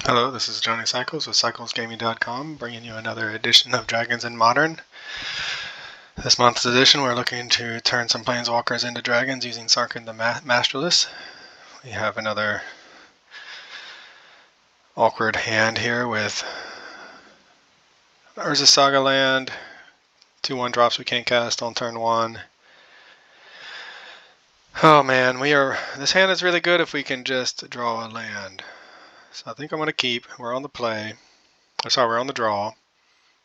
Hello, this is Johnny Cycles with CyclesGaming.com, bringing you another edition of Dragons in Modern. This month's edition, we're looking to turn some Planeswalkers into dragons using Sarkhan the Masterless. We have another awkward hand here with Urza Saga land, 2/1 drops we can't cast on turn 1. Oh man, this hand is really good if we can just draw a land. So I think I'm going to keep. We're on the play. We're on the draw.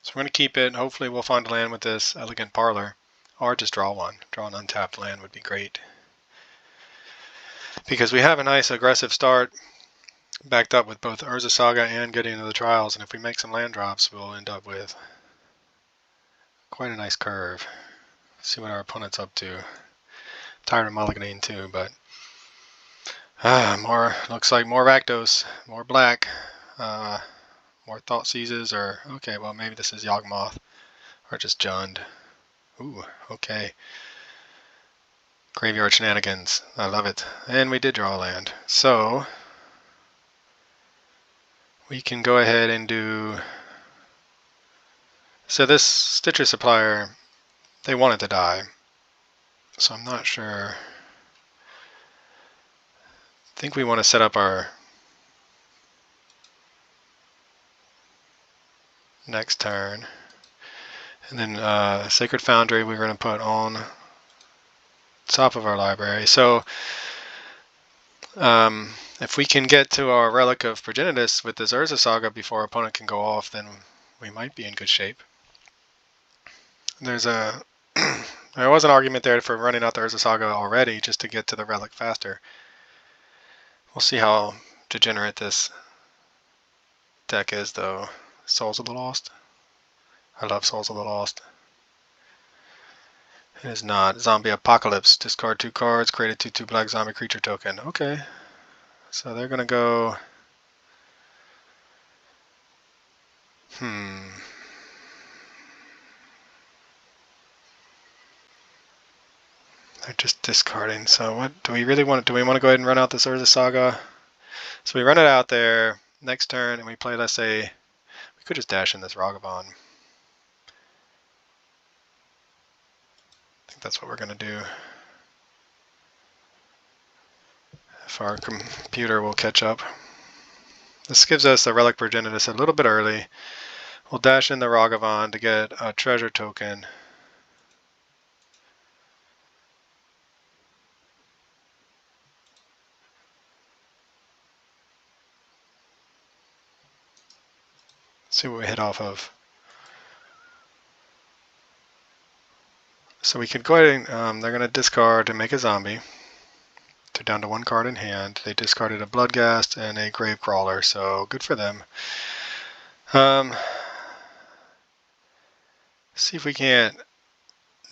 So we're going to keep it. Hopefully we'll find a land with this Elegant Parlor. Or just draw one. Draw an untapped land would be great. Because we have a nice aggressive start backed up with both Urza Saga and Gideon of the Trials. And if we make some land drops, we'll end up with quite a nice curve. See what our opponent's up to. Tired of mulliganing too, but looks like more Rakdos, more black, more Thought Seizes, or okay, well maybe this is Yawgmoth, or just Jund. Ooh, okay. Graveyard shenanigans. I love it. And we did draw a land. So we can go ahead and do... So this Stitcher Supplier, they wanted to die. So I'm not sure. I think we want to set up our next turn. And then Sacred Foundry we're going to put on top of our library. So if we can get to our Relic of Progenitus with this Urza Saga before our opponent can go off, then we might be in good shape. There was an argument there for running out the Urza Saga already just to get to the Relic faster. We'll see how degenerate this deck is, though. Souls of the Lost. I love Souls of the Lost. It is not. Zombie Apocalypse. Discard 2 cards, create a 2/2 black zombie creature token. Okay. So they're going to go... They're just discarding. So what do we really want? Do we want to go ahead and run out this Urza Saga? So we run it out there next turn, and we play, let's say, we could just dash in this Ragavan. I think that's what we're going to do. If our computer will catch up. This gives us a Relic Progenitus a little bit early. We'll dash in the Ragavan to get a treasure token. See what we hit off of. So we could go ahead and they're going to discard and make a zombie. They're down to 1 card in hand. They discarded a Bloodghast and a Gravecrawler, so good for them. See if we can't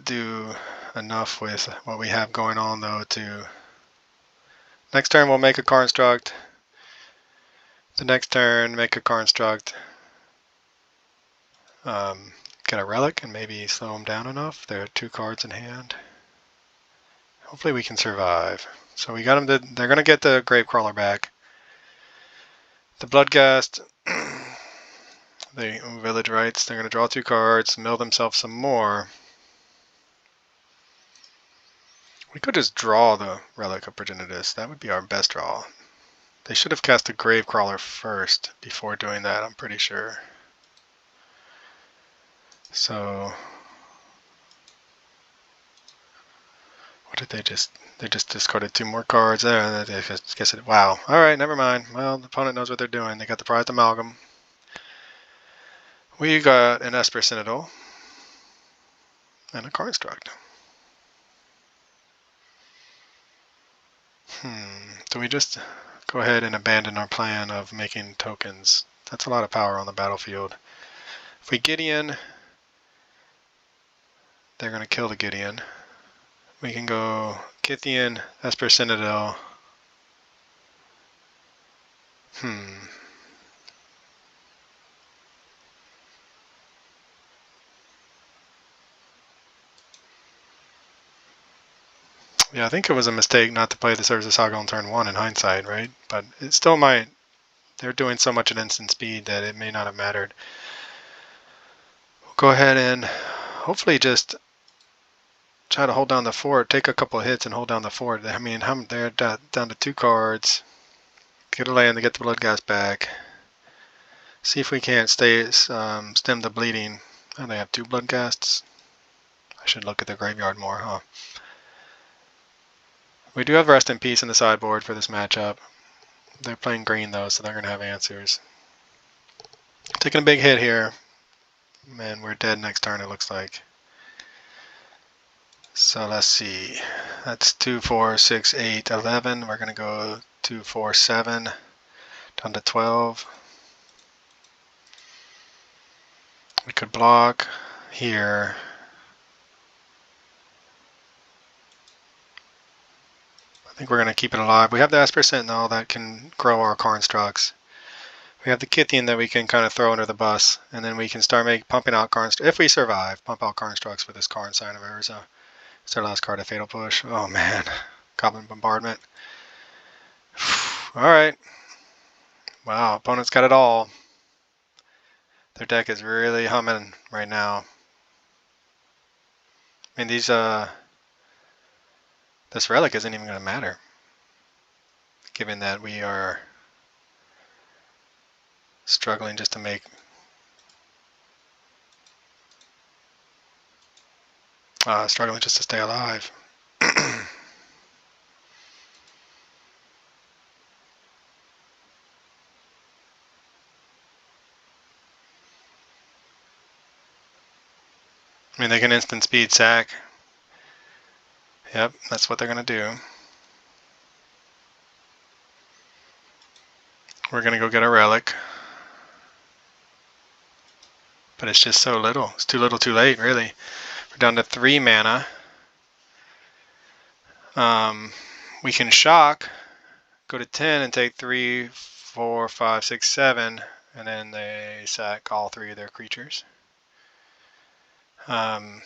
do enough with what we have going on, though, to... Next turn we'll make a Construct. The next turn, make a Construct. Get a Relic and maybe slow them down enough. There are 2 cards in hand. Hopefully we can survive. So we got them to... They're going to get the Gravecrawler back. The Bloodghast... The Village Rites, they're going to draw 2 cards, mill themselves some more. We could just draw the Relic of Progenitus. That would be our best draw. They should have cast a Gravecrawler first before doing that, I'm pretty sure. So... What did they just... They just discarded 2 more cards there. Wow. Alright, never mind. Well, the opponent knows what they're doing. They got the Prized Amalgam. We got an Esper Citadel and a Construct. Do we just go ahead and abandon our plan of making tokens? That's a lot of power on the battlefield. If we Gideon, they're going to kill the Gideon. We can go Kithian, Esper Citadel. Yeah, I think it was a mistake not to play the Urza Saga on turn 1 in hindsight, right? But it still might they're doing so much at instant speed that it may not have mattered. We'll go ahead and hopefully just try to hold down the fort, take a couple of hits and hold down the fort. I mean, they're down to 2 cards. Get a land to get the blood gas back. See if we can't stem the bleeding. Oh, they have 2 blood ghasts. I should look at the graveyard more, huh? We do have Rest in Peace in the sideboard for this matchup. They're playing green though, so they're going to have answers. Taking a big hit here. Man, we're dead next turn it looks like. So let's see. That's 2, 4, 6, 8, 11. We're going to go 2, 4, 7. Down to 12. We could block here. I think we're going to keep it alive. We have the Esper Sentinel that can grow our Constructs. We have the Gideon that we can kind of throw under the bus, and then we can start pumping out Constructs. If we survive, pump out Constructs with this Karn Sign of Urza. It's our last card of Fatal Push. Oh man, Goblin Bombardment. Alright. Wow, opponent's got it all. Their deck is really humming right now. I mean, this relic isn't even going to matter, given that we are struggling just to make struggling just to stay alive. I mean, they can instant speed sack. Yep, that's what they're going to do. We're going to go get a relic. But it's just so little. It's too little too late, really. We're down to 3 mana. We can shock, go to 10 and take 3, 4, 5, 6, 7, and then they sack all 3 of their creatures. And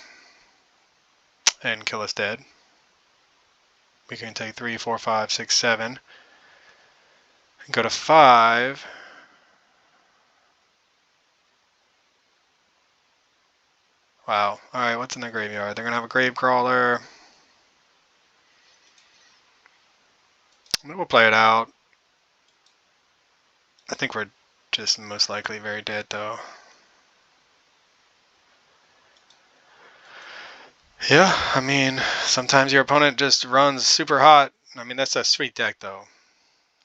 kill us dead. We can take 3, 4, 5, 6, 7. And go to 5. Wow. Alright, what's in the graveyard? They're going to have a Grave Crawler. We'll play it out. I think we're just most likely very dead, though. Yeah, I mean, sometimes your opponent just runs super hot. I mean, that's a sweet deck, though.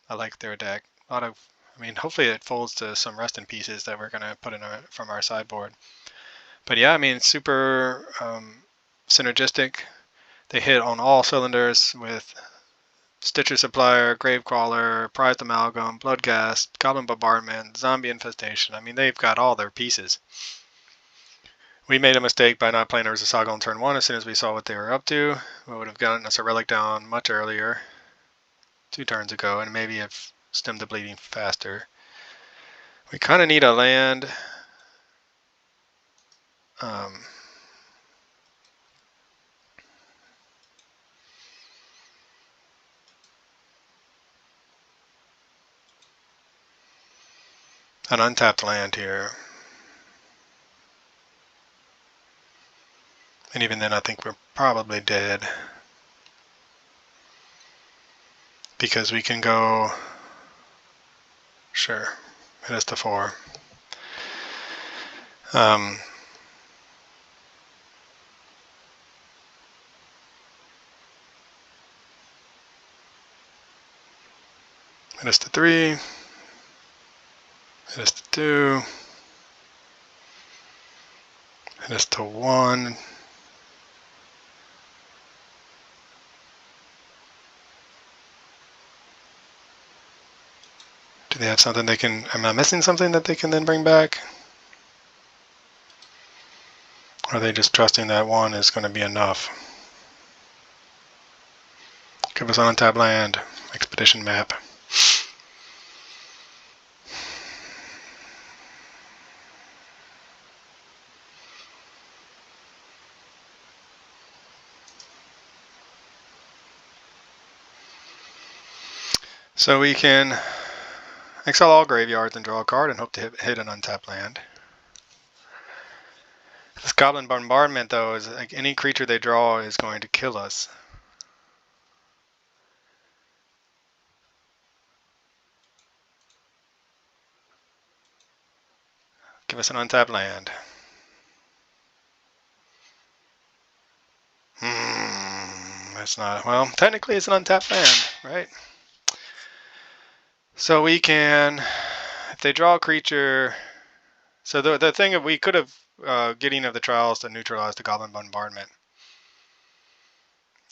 I like their deck. I mean, hopefully it folds to some Rest in Pieces that we're going to put in from our sideboard. But yeah, I mean, super synergistic. They hit on all cylinders with Stitcher Supplier, Gravecrawler, Prized Amalgam, Bloodghast, Goblin Bombardment, Zombie Infestation. I mean, they've got all their pieces. We made a mistake by not playing Urza Saga on turn 1 as soon as we saw what they were up to. We would have gotten us a relic down much earlier, 2 turns ago, and maybe have stemmed the bleeding faster. We kind of need a land. An untapped land here. And even then I think we're probably dead. Because we can go, sure, hit us to 4. Hit us to 3. Hit us to 2. Hit us to 1. Do they have something they can, am I missing something that they can then bring back? Or are they just trusting that 1 is going to be enough? Give us an untapped land, expedition map. So we can exile all graveyards and draw a card and hope to hit an untapped land. This Goblin Bombardment, though, is like any creature they draw is going to kill us. Give us an untapped land. That's not, well, technically it's an untapped land, right? So we can, if they draw a creature, so the thing that we could have Gideon of the Trials to neutralize the Goblin Bombardment.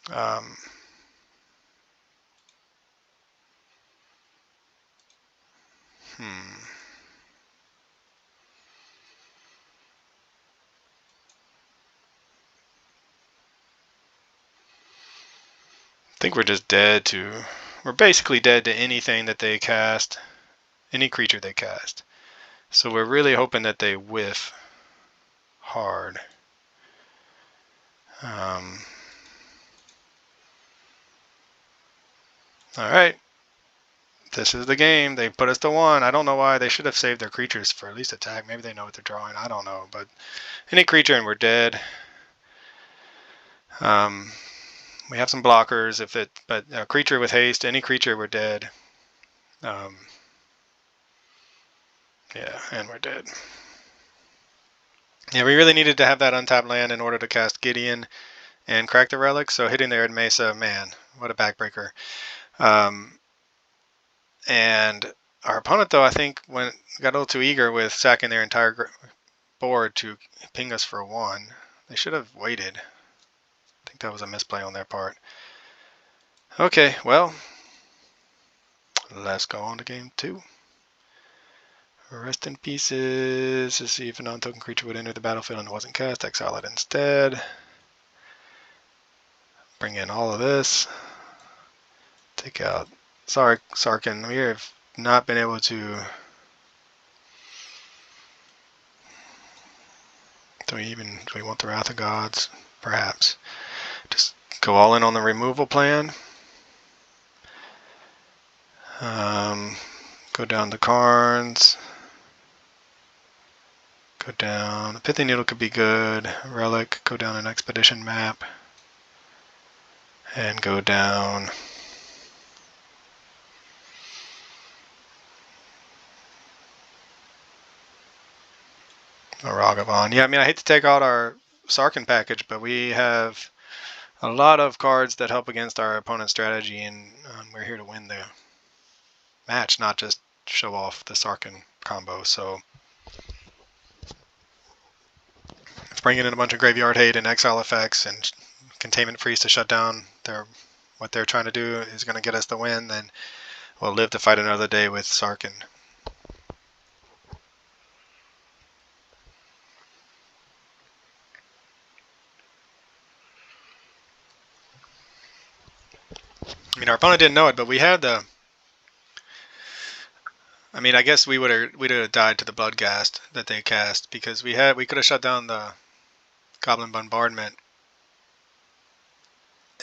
I think we're just dead to, we're basically dead to anything that they cast, any creature they cast. So we're really hoping that they whiff hard. Alright. This is the game. They put us to 1. I don't know why. They should have saved their creatures for at least attack. Maybe they know what they're drawing. I don't know. But any creature and we're dead. We have some blockers. But a creature with haste, any creature, we're dead. Yeah, and we're dead. Yeah, we really needed to have that untapped land in order to cast Gideon and crack the relic. So hitting the Arid Mesa, man, what a backbreaker. And our opponent, though, I think got a little too eager with sacking their entire board to ping us for 1. They should have waited. I think that was a misplay on their part. Okay, well, let's go on to game 2. Rest in pieces. To see if a non-token creature would enter the battlefield and it wasn't cast, exile it instead. Bring in all of this. Take out Sarkhan. We have not been able to. Do we want the Wrath of Gods? Perhaps. Just go all in on the removal plan. Go down to Karns. Go down. Pithy Needle could be good. Relic. Go down an Expedition map. And go down. Ragavan. Yeah, I mean, I hate to take out our Sarkhan package, but we have a lot of cards that help against our opponent's strategy, and we're here to win the match, not just show off the Sarkhan combo. So if bringing in a bunch of graveyard hate and exile effects and containment freeze to shut down what they're trying to do is going to get us the win, then we'll live to fight another day with Sarkhan. I mean, our opponent didn't know it, but we had the. I mean, I guess we'd have died to the Bloodghast that they cast because we could have shut down the Goblin Bombardment,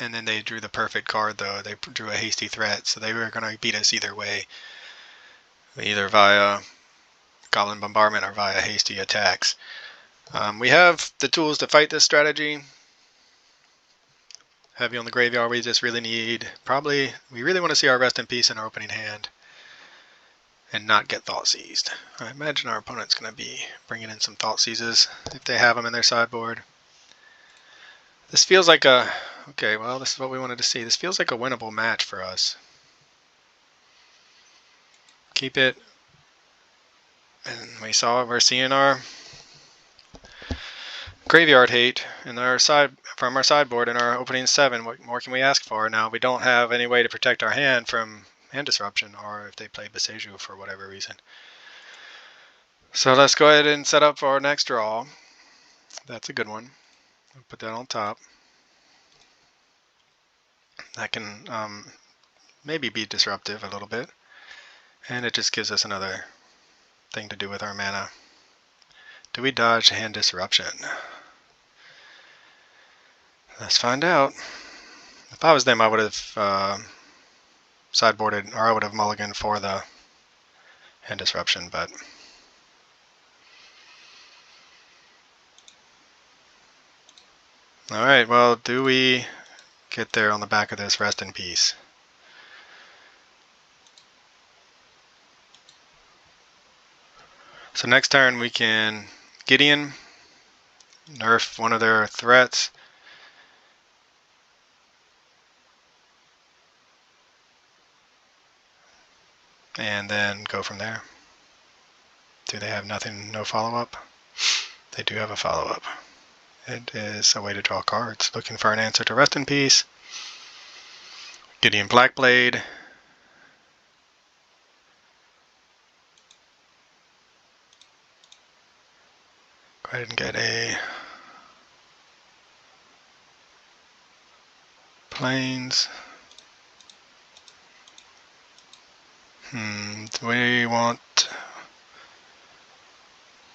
and then they drew the perfect card. Though they drew a hasty threat, so they were going to beat us either way, either via Goblin Bombardment or via hasty attacks. We have the tools to fight this strategy. Heavy on the graveyard. We just really need we really want to see our Rest in Peace in our opening hand. And not get Thought Seized. I imagine our opponent's going to be bringing in some Thought Seizes if they have them in their sideboard. This feels like okay, well, this is what we wanted to see. This feels like a winnable match for us. Keep it. And we're seeing our graveyard hate in from our sideboard in our opening 7. What more can we ask for? Now, we don't have any way to protect our hand from hand disruption, or if they play Boseiju for whatever reason. So let's go ahead and set up for our next draw. That's a good one. I'll put that on top. That can maybe be disruptive a little bit. And it just gives us another thing to do with our mana. Do we dodge hand disruption? Let's find out. If I was them, I would have sideboarded, or I would have mulliganed for the hand disruption, but alright, well, do we get there on the back of this rest in peace? So next turn we can Gideon, nerf one of their threats. And then go from there. Do they have nothing, no follow-up? They do have a follow-up. It is a way to draw cards. Looking for an answer to rest in peace. Gideon Blackblade. Go ahead and get a plains. Do we want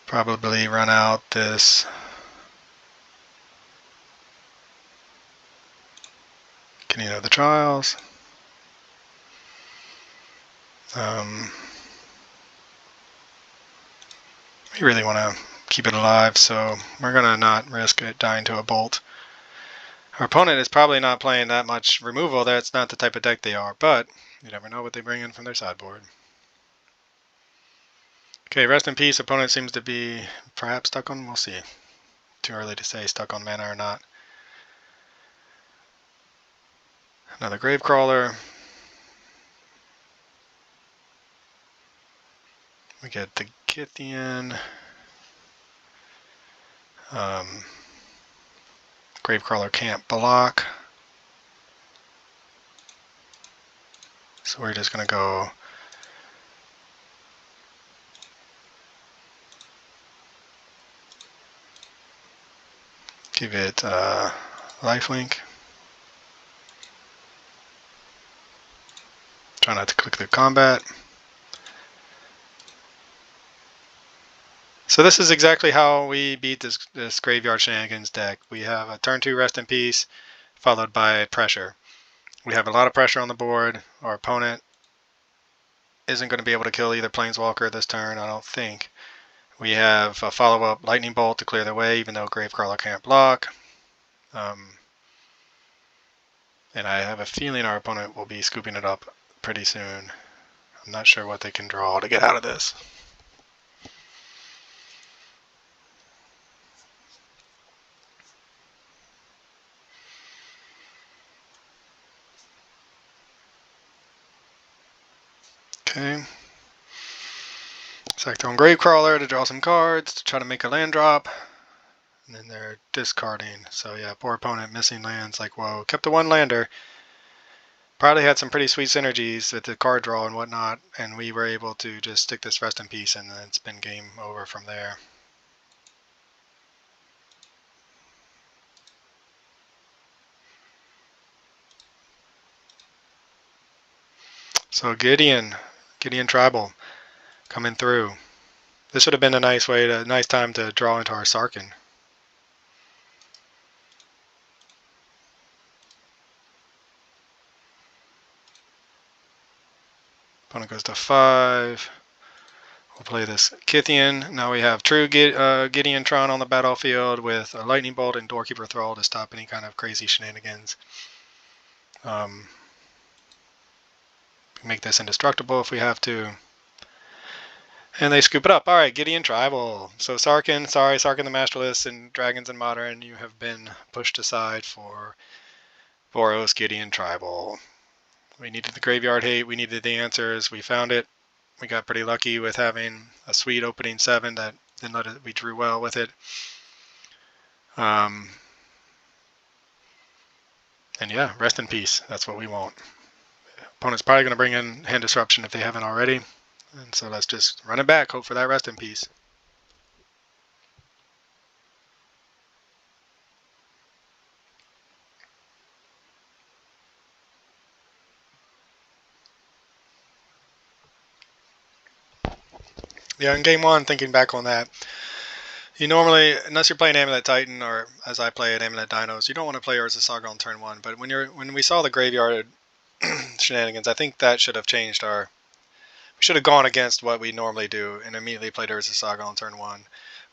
probably run out this Gideon of the Trials. We really want to keep it alive, so we're going to not risk it dying to a bolt. Our opponent is probably not playing that much removal. That's not the type of deck they are, but you never know what they bring in from their sideboard. Okay, rest in peace. Opponent seems to be perhaps stuck on, we'll see. Too early to say stuck on mana or not. Another Gravecrawler. We get the Gideon. Gravecrawler can't block. So we're just going to go give it lifelink. Try not to click through combat. So this is exactly how we beat this Graveyard Shenanigans deck. We have a turn 2 Rest in Peace, followed by pressure. We have a lot of pressure on the board. Our opponent isn't going to be able to kill either Planeswalker this turn, I don't think. We have a follow-up Lightning Bolt to clear the way, even though Gravecrawler can't block. And I have a feeling our opponent will be scooping it up pretty soon. I'm not sure what they can draw to get out of this. Okay. Sack their own Gravecrawler to draw some cards to try to make a land drop. And then they're discarding. So yeah, poor opponent missing lands like whoa. Kept the one lander. Probably had some pretty sweet synergies with the card draw and whatnot. And we were able to just stick this Rest in Peace and then it's been game over from there. So Gideon Tribal coming through. This would have been a nice time to draw into our Sarkhan. Opponent goes to 5. We'll play this Kithian. Now we have true Gideon Tron on the battlefield with a Lightning Bolt and Doorkeeper Thrall to stop any kind of crazy shenanigans. Make this indestructible if we have to. And they scoop it up. Alright, Gideon Tribal. So Sarkhan, sorry, Sarkhan the Masterless and Dragons and Modern, you have been pushed aside for Boros Gideon Tribal. We needed the graveyard hate, we needed the answers, we found it. We got pretty lucky with having a sweet opening 7 that didn't let it, we drew well with it. And yeah, rest in peace. That's what we want. Opponent's probably going to bring in hand disruption if they haven't already. And so let's just run it back, hope for that rest in peace. Yeah, in game 1, thinking back on that, you normally, unless you're playing Amulet Titan or as I play at Amulet Dinos, you don't want to play Urza Saga on turn 1. But when we saw the graveyard shenanigans, I think that should have changed our We should have gone against what we normally do and immediately played Urza Saga on turn 1.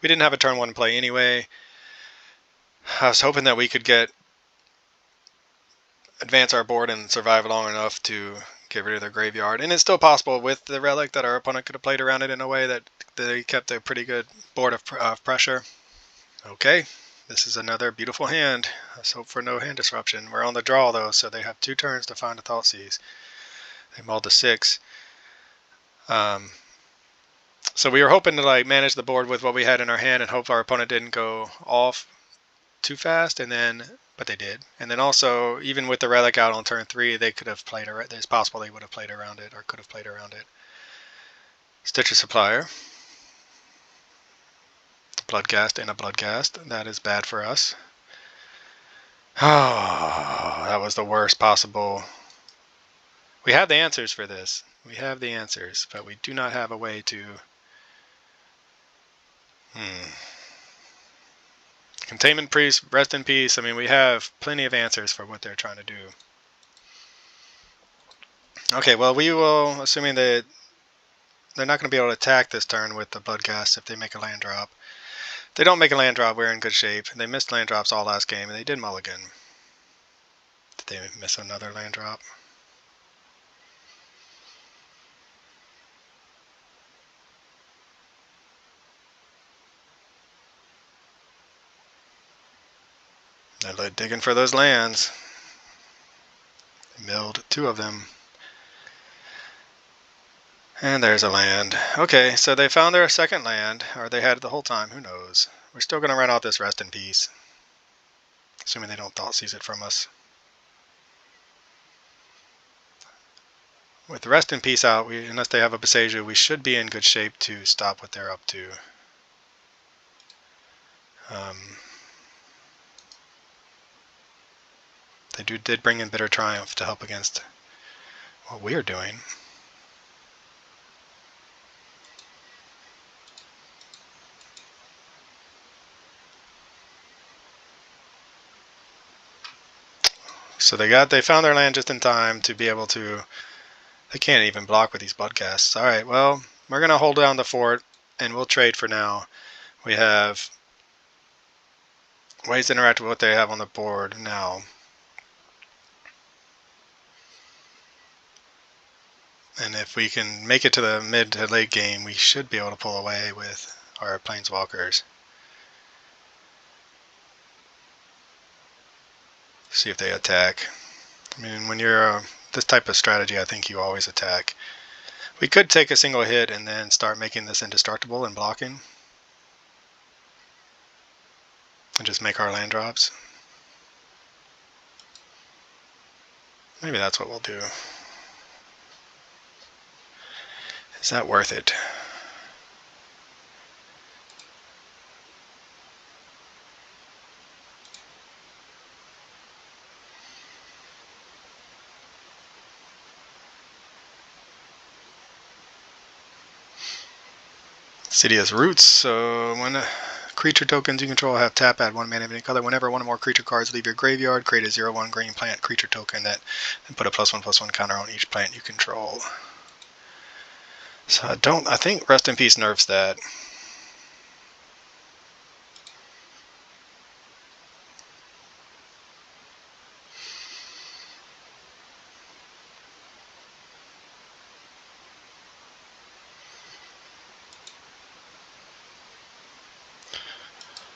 We didn't have a turn 1 play anyway. I was hoping that we could advance our board and survive long enough to get rid of their graveyard. And it's still possible with the relic that our opponent could have played around it in a way that they kept a pretty good board of pressure. Okay, this is another beautiful hand. Let's hope for no hand disruption. We're on the draw though, so they have 2 turns to find a Thoughtseize. They mauled to 6. So we were hoping to like manage the board with what we had in our hand and hope our opponent didn't go off too fast, but they did. And then also, even with the relic out on turn 3, they could have played around. It's possible they would have played around it or could have played around it. Stitcher Supplier. Bloodghast and a Bloodghast. That is bad for us. Oh, that was the worst possible. We have the answers for this. We have the answers, but we do not have a way to... Containment Priest, rest in peace. I mean, we have plenty of answers for what they're trying to do. Okay, well, we will, assuming that they're not going to be able to attack this turn with the Bloodghast if they make a land drop. If they don't make a land drop, we're in good shape. They missed land drops all last game, and they did mulligan. Did they miss another land drop? They're digging for those lands. They milled 2 of them. And there's a land. Okay, so they found their second land, or they had it the whole time, who knows. We're still going to run out this rest in peace. Assuming they don't Thoughtseize it from us. With the rest in peace out, unless they have a Boseiju, we should be in good shape to stop what they're up to. They did bring in Bitter Triumph to help against what we're doing. So they found their land just in time to be able to... They can't even block with these Bloodghasts. Alright, well, we're going to hold down the fort, and we'll trade for now. We have ways to interact with what they have on the board now. And if we can make it to the mid to late game, we should be able to pull away with our Planeswalkers. See if they attack. I mean, when you're this type of strategy, I think you always attack. We could take a single hit and then start making this indestructible and blocking. And just make our land drops. Maybe that's what we'll do. Is that worth it? Insidious Roots. So when creature tokens you control have tap, add 1 mana of any color. Whenever one or more creature cards leave your graveyard, create a 0/1 green plant creature token that and put a +1/+1 counter on each plant you control. So I think Rest in Peace nerfs that.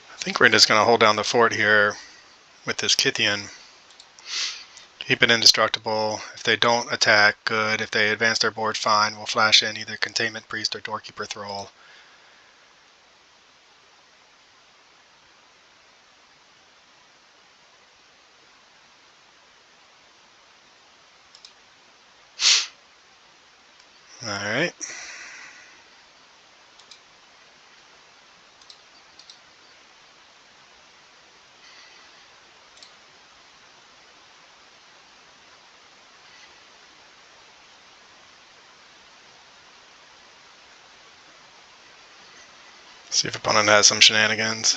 I think we're just going to hold down the fort here with this Gideon. Keep it indestructible. If they don't attack, good. If they advance their board, fine. We'll flash in either Containment Priest or Doorkeeper Thrall. Alright. See if opponent has some shenanigans.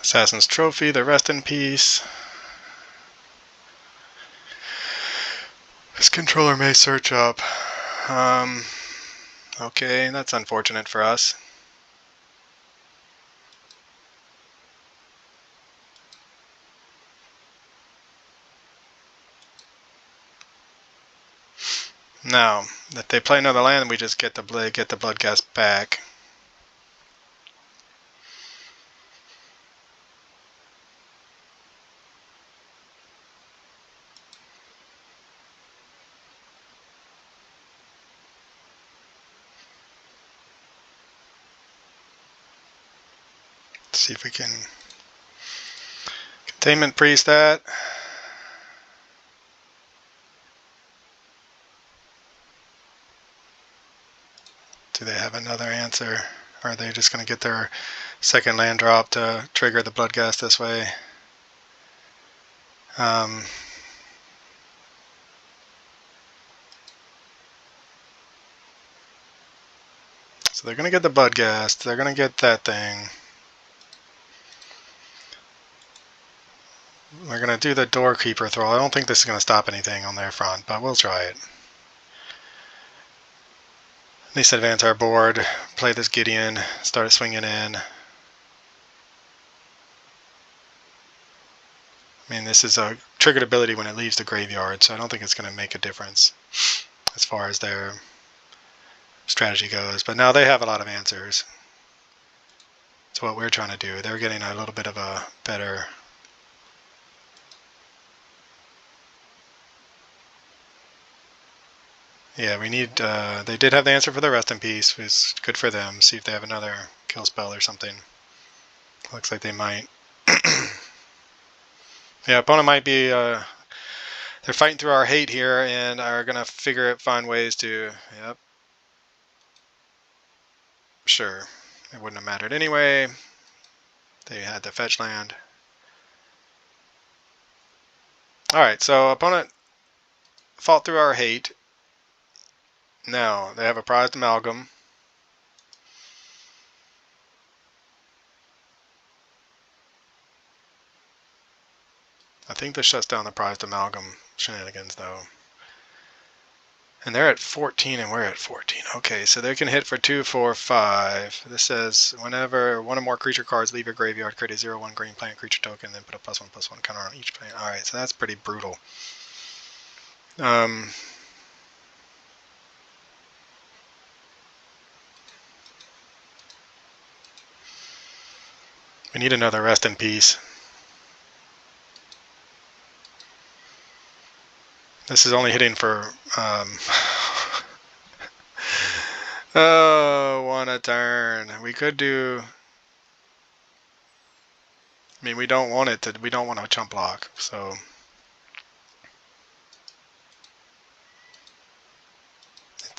Assassin's Trophy, the Rest in Peace. This Controller may search up. Okay, that's unfortunate for us. Now, if they play another land, we just get the Bloodghast back. Let's see if we can containment priest that. Do they have another answer? Or are they just going to get their second land drop to trigger the Bloodghast this way? So they're going to get the Bloodghast. They're going to get that thing. We're going to do the Doorkeeper Thrall. I don't think this is going to stop anything on their front, but we'll try it. At least advance our board, play this Gideon, start swinging in. I mean, this is a triggered ability when it leaves the graveyard, so I don't think it's going to make a difference as far as their strategy goes. But now they have a lot of answers to what we're trying to do. They're getting a little bit of a better... Yeah, we need... they did have the answer for the Rest in Peace, which is good for them. See if they have another kill spell or something. Looks like they might. Yeah, opponent might be... they're fighting through our hate here and are going to find ways to... Yep. Sure. It wouldn't have mattered anyway. They had the fetch land. Alright, so opponent fought through our hate. Now, they have a prized amalgam. I think this shuts down the prized amalgam shenanigans, though. And they're at 14 and we're at 14. Okay, so they can hit for 2, 4, 5. This says whenever one or more creature cards leave your graveyard, create a 0/1 green plant creature token, then put a +1/+1 counter on each plant. Alright, so that's pretty brutal. We need another Rest in Peace. This is only hitting for... oh, 1 a turn. We could do... I mean, we don't want it to... We don't want a chump block, so...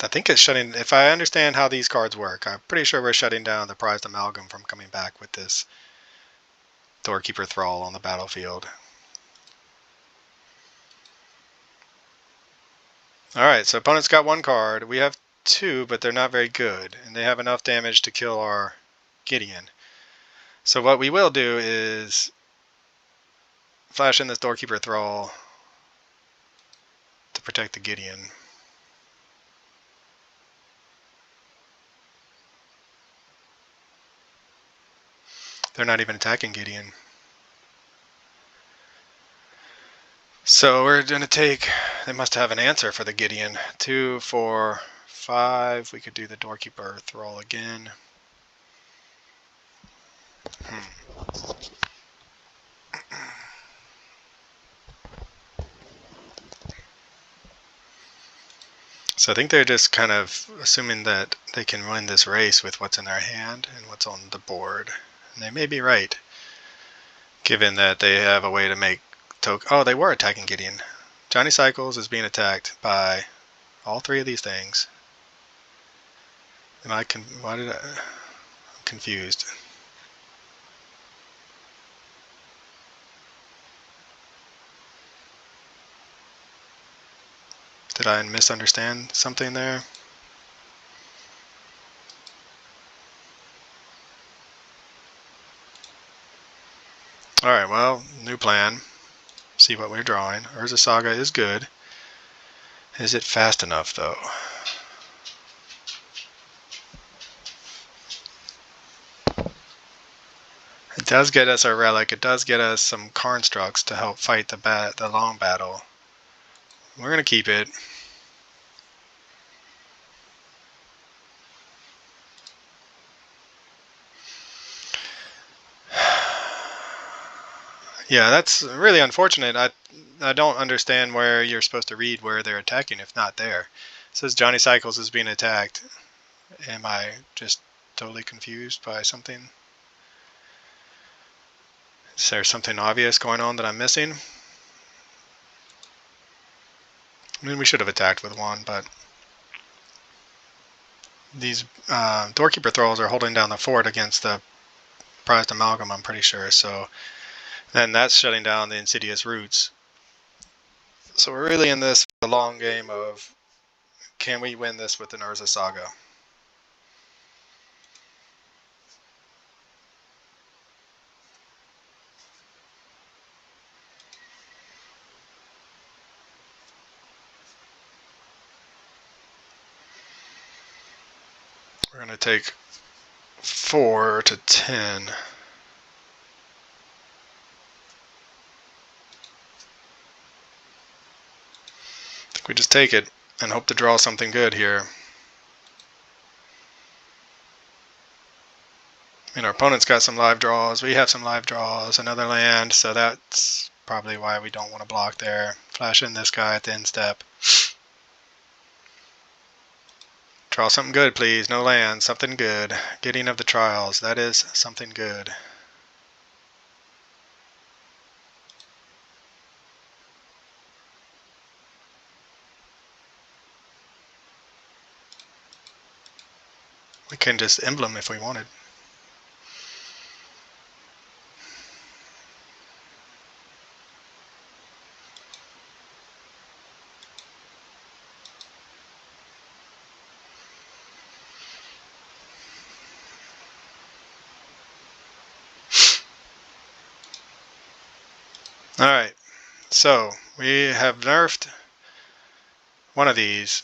I think it's shutting... If I understand how these cards work, I'm pretty sure we're shutting down the prized amalgam from coming back with this Doorkeeper Thrall on the battlefield. Alright, so opponent's got 1 card. We have 2, but they're not very good. And they have enough damage to kill our Gideon. So what we will do is flash in this Doorkeeper Thrall to protect the Gideon. They're not even attacking Gideon. So we're going to take... They must have an answer for the Gideon. 2, 4, 5. We could do the Doorkeeper Thrall again. So I think they're just kind of assuming that they can win this race with what's in their hand and what's on the board. And they may be right, given that they have a way to make token... Oh, they were attacking Gideon. Johnny Cycles is being attacked by all 3 of these things. I'm confused. Did I misunderstand something there? Alright, well, new plan. See what we're drawing. Urza Saga is good. Is it fast enough, though? It does get us our relic. It does get us some constructs to help fight the long battle. We're going to keep it. Yeah, that's really unfortunate. I don't understand where you're supposed to read where they're attacking if not there. It says Johnny Cycles is being attacked. Am I just totally confused by something? Is there something obvious going on that I'm missing? I mean, we should have attacked with one, but these doorkeeper thralls are holding down the fort against the prized amalgam, I'm pretty sure. So then that's shutting down the insidious roots. So we're really in this long game of, can we win this with the Urza Saga? We're going to take 4 to 10. I think we just take it and hope to draw something good here. I mean, our opponent's got some live draws. We have some live draws, another land, so that's probably why we don't want to block there. Flash in this guy at the end step. Draw something good, please. No land. Something good. Gideon of the Trials. That is something good. We can just emblem if we wanted. Alright, so we have nerfed one of these.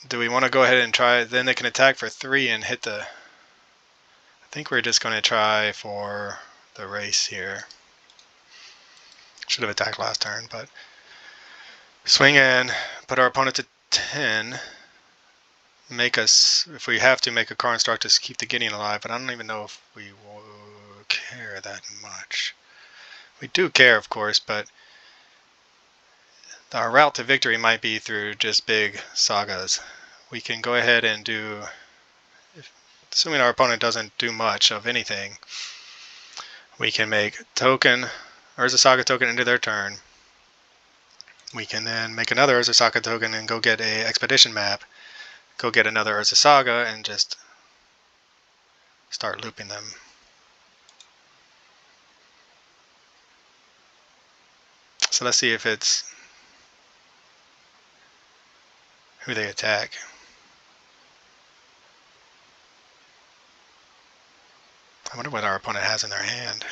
Do we want to go ahead and try? Then they can attack for 3 and hit the... I think we're just going to try for the race here. Should have attacked last turn, but... Swing in, put our opponent to 10. Make us, if we have to, make a construct to keep the Gideon alive, but I don't even know if we care that much. We do care, of course, but our route to victory might be through just big sagas. We can go ahead and do, assuming our opponent doesn't do much of anything, we can make token, Urza Saga token into their turn. We can then make another Urza Saga token and go get a expedition map, go get another Urza Saga, and just start looping them. So let's see if it's who they attack. I wonder what our opponent has in their hand.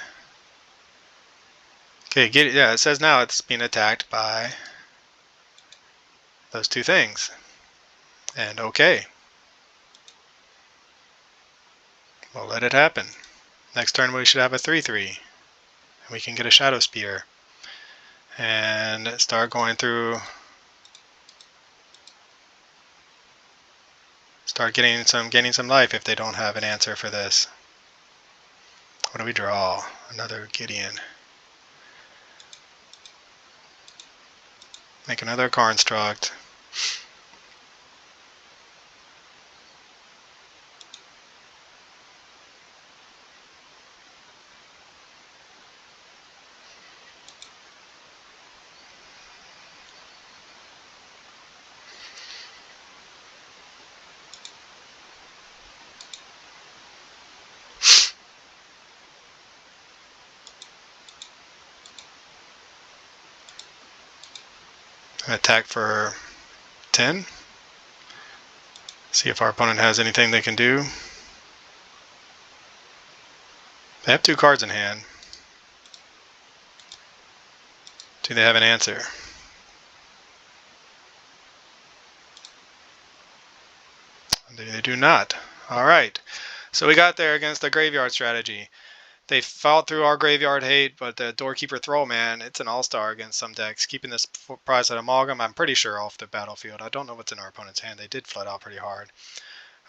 Okay, yeah, it says now it's being attacked by those two things. And okay. We'll let it happen. Next turn we should have a 3-3. We can get a Shadow Spear. And start going through... Start gaining some life if they don't have an answer for this. What do we draw? Another Gideon. Make another construct. Attack for 10. See if our opponent has anything they can do. They have 2 cards in hand. Do they have an answer? They do not. All right. So we got there against the graveyard strategy. They fought through our graveyard hate, but the Doorkeeper Thrall, man, it's an all-star against some decks. Keeping this prize at Amalgam, I'm pretty sure, off the battlefield. I don't know what's in our opponent's hand. They did flood out pretty hard.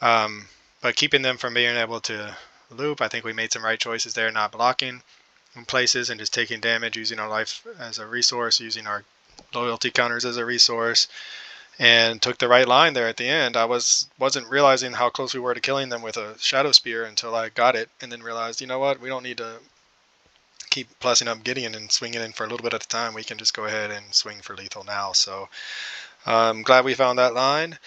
But keeping them from being able to loop, I think we made some right choices there, not blocking in places and just taking damage, using our life as a resource, using our loyalty counters as a resource, and took the right line there at the end. I wasn't realizing how close we were to killing them with a Shadow Spear until I got it, and then realized, you know what, we don't need to keep plussing up Gideon and swinging in for a little bit at a time. We can just go ahead and swing for lethal now. So I'm glad we found that line,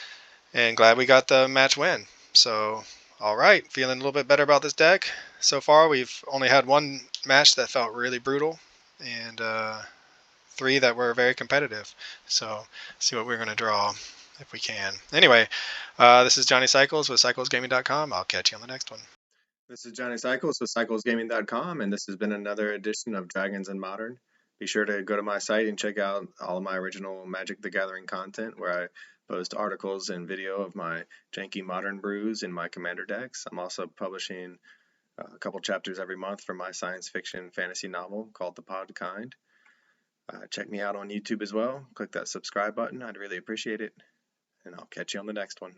and glad we got the match win. So, all right, feeling a little bit better about this deck. So far, we've only had one match that felt really brutal, and 3 that were very competitive. So, see what we're going to draw if we can. Anyway, this is Johnny Cycles with CyclesGaming.com. I'll catch you on the next one. This is Johnny Cycles with CyclesGaming.com, and this has been another edition of Dragons and Modern. Be sure to go to my site and check out all of my original Magic the Gathering content, where I post articles and video of my janky modern brews in my commander decks. I'm also publishing a couple chapters every month for my science fiction fantasy novel called The Pod Kind. Check me out on YouTube as well. Click that subscribe button. I'd really appreciate it, and I'll catch you on the next one.